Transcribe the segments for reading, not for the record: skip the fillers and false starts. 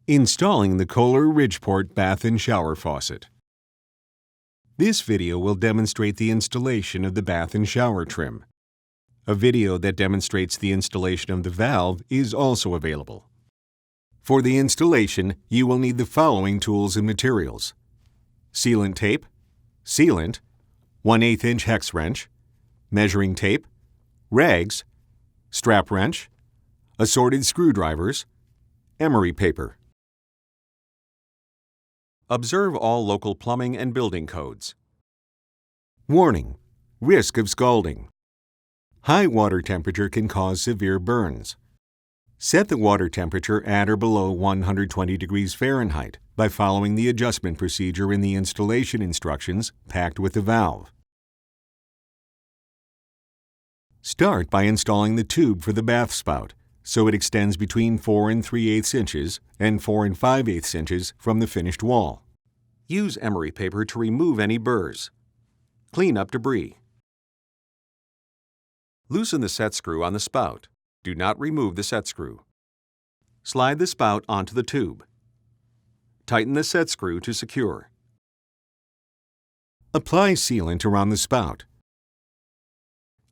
Installing the KOHLER Ridgeport bath and shower faucet. This video will demonstrate the installation of the bath and shower trim. A video that demonstrates the installation of the valve is also available. For the installation, you will need the following tools and materials: sealant tape, sealant, 1/8 inch hex wrench, measuring tape, rags, strap wrench, assorted screwdrivers, emery paper. Observe all local plumbing and building codes. Warning: risk of scalding. High water temperature can cause severe burns. Set the water temperature at or below 120 degrees Fahrenheit by following the adjustment procedure in the installation instructions packed with the valve. Start by installing the tube for the bath spout, so it extends between 4 3/8 inches and 4 5/8 inches from the finished wall. Use emery paper to remove any burrs. Clean up debris. Loosen the set screw on the spout. Do not remove the set screw. Slide the spout onto the tube. Tighten the set screw to secure. Apply sealant around the spout,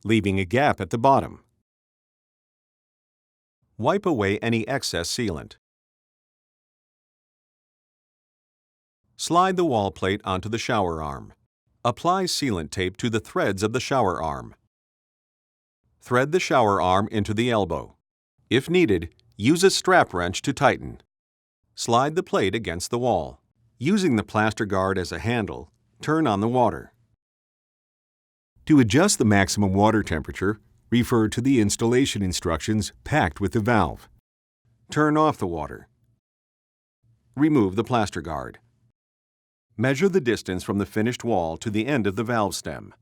leaving a gap at the bottom. Wipe away any excess sealant. Slide the wall plate onto the shower arm. Apply sealant tape to the threads of the shower arm. Thread the shower arm into the elbow. If needed, use a strap wrench to tighten. Slide the plate against the wall. Using the plaster guard as a handle, turn on the water. To adjust the maximum water temperature, refer to the installation instructions packed with the valve. Turn off the water. Remove the plaster guard. Measure the distance from the finished wall to the end of the valve stem.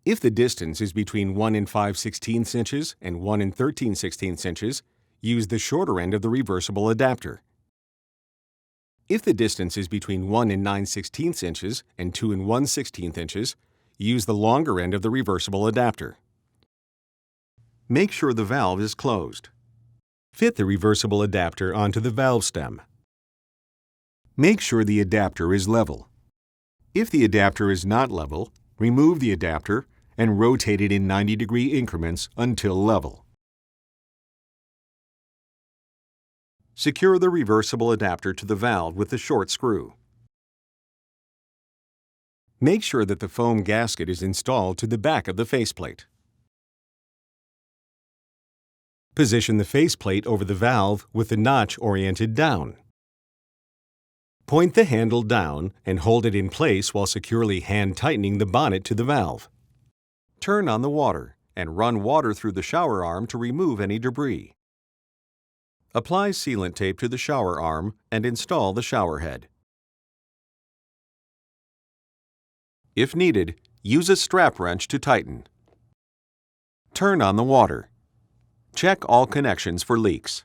If the distance is between 1 5/16 inches and 1 13/16 inches, use the shorter end of the reversible adapter. If the distance is between 1 9/16 inches and 2 1/16 inches, use the longer end of the reversible adapter. Make sure the valve is closed. Fit the reversible adapter onto the valve stem. Make sure the adapter is level. If the adapter is not level, remove the adapter and rotate it in 90-degree increments until level. Secure the reversible adapter to the valve with the short screw. Make sure that the foam gasket is installed to the back of the faceplate. Position the faceplate over the valve with the notch oriented down. Point the handle down and hold it in place while securely hand-tightening the bonnet to the valve. Turn on the water and run water through the shower arm to remove any debris. Apply sealant tape to the shower arm and install the shower head. If needed, use a strap wrench to tighten. Turn on the water. Check all connections for leaks.